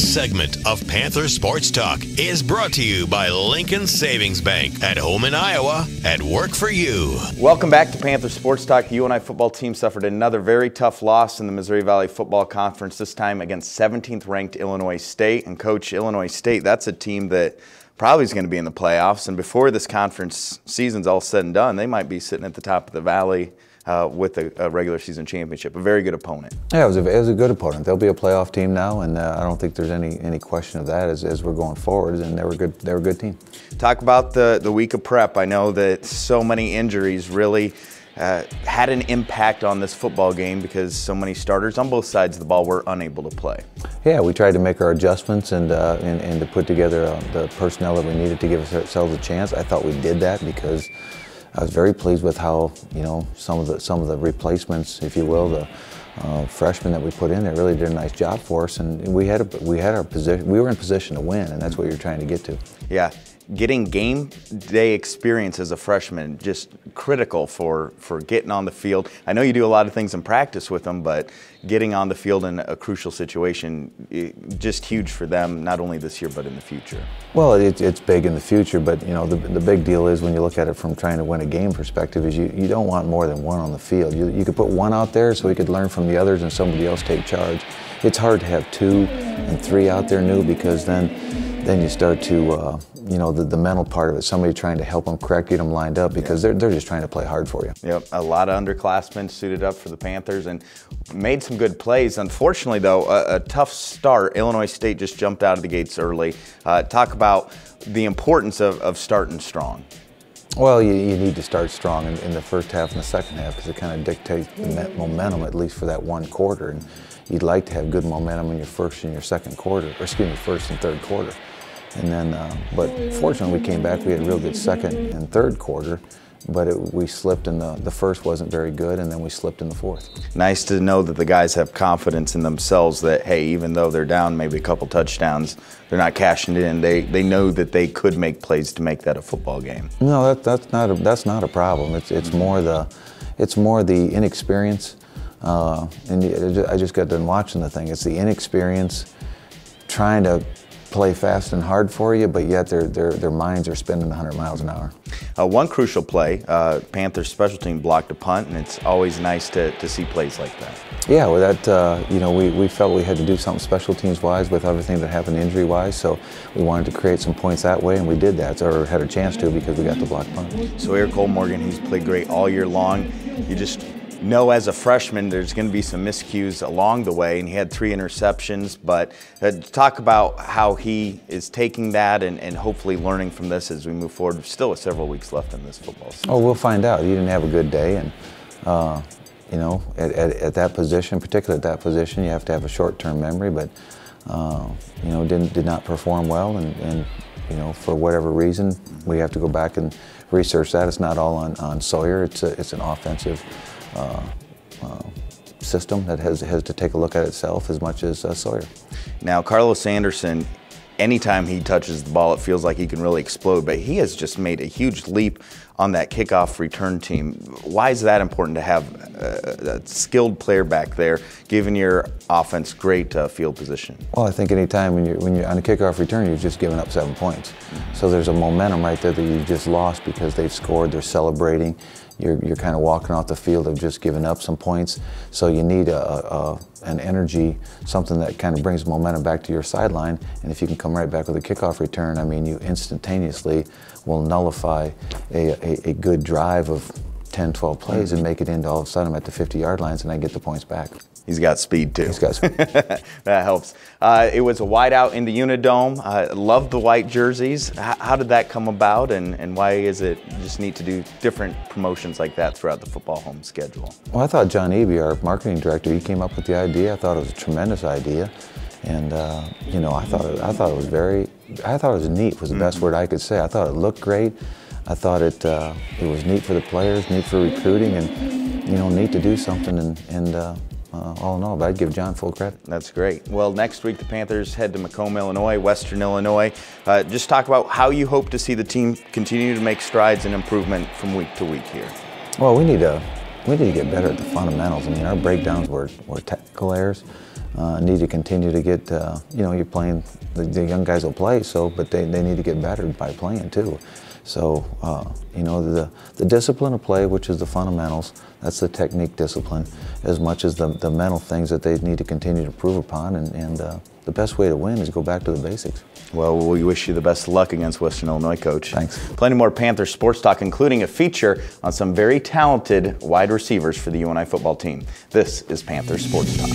This segment of Panther Sports Talk is brought to you by Lincoln Savings Bank. At home in Iowa, at work for you. Welcome back to Panther Sports Talk. The UNI football team suffered another very tough loss in the Missouri Valley Football Conference, this time against 17th ranked Illinois State. And Coach, Illinois State, that's a team that probably is going to be in the playoffs. And before this conference season's all said and done, they might be sitting at the top of the valley with a regular season championship. A very good opponent. Yeah, it was a good opponent. They'll be a playoff team now, and I don't think there's any question of that as we're going forward. And they were good. They were a good team. Talk about the week of prep. I know that so many injuries really had an impact on this football game because so many starters on both sides of the ball were unable to play. Yeah, we tried to make our adjustments and to put together the personnel that we needed to give ourselves a chance. I thought we did that because I was very pleased with how, you know, some of the replacements, if you will, the freshmen that we put in there really did a nice job for us, and we had our position. We were in position to win, and that's what you're trying to get to. Yeah, getting game day experience as a freshman just critical for getting on the field. I know you do a lot of things in practice with them, but getting on the field in a crucial situation, just huge for them, not only this year but in the future. Well, it's big in the future, but you know the big deal is when you look at it from trying to win a game perspective is you don't want more than one on the field. You could put one out there so he could learn from the others and somebody else take charge. It's hard to have 2 and 3 out there new because then you start to, you know, the mental part of it, somebody trying to help them correct, get them lined up because they're just trying to play hard for you. Yep, a lot of underclassmen suited up for the Panthers and made some good plays. Unfortunately, though, a tough start. Illinois State just jumped out of the gates early. Talk about the importance of starting strong. Well, you need to start strong in the first half and the second half because it kind of dictates the momentum, at least for that one quarter. And you'd like to have good momentum in your first and your second quarter, or excuse me, first and third quarter. And then, but fortunately we came back, we had a real good second and third quarter, but we slipped in the first wasn't very good, and then we slipped in the fourth. Nice to know that the guys have confidence in themselves that, hey, even though they're down maybe a couple touchdowns, they're not cashing it in. They know that they could make plays to make that a football game. No, that's not a problem. It's more the inexperience. And I just got done watching the thing. It's the inexperience trying to play fast and hard for you, but yet their minds are spinning 100 miles an hour. One crucial play, Panthers special team blocked a punt, and it's always nice to see plays like that. Yeah, well, that you know, we felt we had to do something special teams wise with everything that happened injury wise, so we wanted to create some points that way, and we did that, or had a chance to because we got the blocked punt. So Cole Morgan, he's played great all year long. You just know as a freshman there's going to be some miscues along the way, and he had 3 interceptions, but talk about how he is taking that and hopefully learning from this as we move forward. Still with several weeks left in this football season. Oh, we'll find out. He didn't have a good day, and you know, at that position, particularly at that position, you have to have a short-term memory, but you know, did not perform well, and you know, for whatever reason, we have to go back and research that. It's not all on Sawyer. It's an offensive system that has to take a look at itself as much as Sawyer. Now, Carlos Anderson, anytime he touches the ball, it feels like he can really explode, but he has just made a huge leap on that kickoff return team. Why is that important to have a skilled player back there, giving your offense great field position? Well, I think anytime when you're on a kickoff return, you've just given up 7 points. So there's a momentum right there that you just lost because they've scored, they're celebrating. You're kind of walking off the field of just giving up some points. So you need an energy, something that kind of brings momentum back to your sideline. And if you can come right back with a kickoff return, I mean, you instantaneously will nullify a good drive of 10, 12 plays and make it into all of a sudden I'm at the 50-yard lines and I get the points back. He's got speed too. He's got speed. That helps. It was a whiteout in the UNI-Dome. Love the white jerseys. How did that come about, and why is it just neat to do different promotions like that throughout the football home schedule? Well, I thought John Eby, our marketing director, he came up with the idea. I thought it was a tremendous idea, and you know, I thought it was neat. Was the best word I could say. I thought it looked great. I thought it was neat for the players, neat for recruiting, and you know, neat to do something and all in all, but I'd give John full credit. That's great. Well, next week the Panthers head to Macomb, Illinois, Western Illinois. Just talk about how you hope to see the team continue to make strides and improvement from week to week here. Well, we need to get better at the fundamentals. I mean, our breakdowns were technical errors. need to continue to get, you know, you're playing, the young guys will play, so, but they need to get better by playing too. So, you know, the discipline of play, which is the fundamentals, that's the technique discipline, as much as the mental things that they need to continue to improve upon, and the best way to win is go back to the basics. Well, we wish you the best of luck against Western Illinois, Coach. Thanks. Plenty more Panther sports talk, including a feature on some very talented wide receivers for the UNI football team. This is Panther Sports Talk.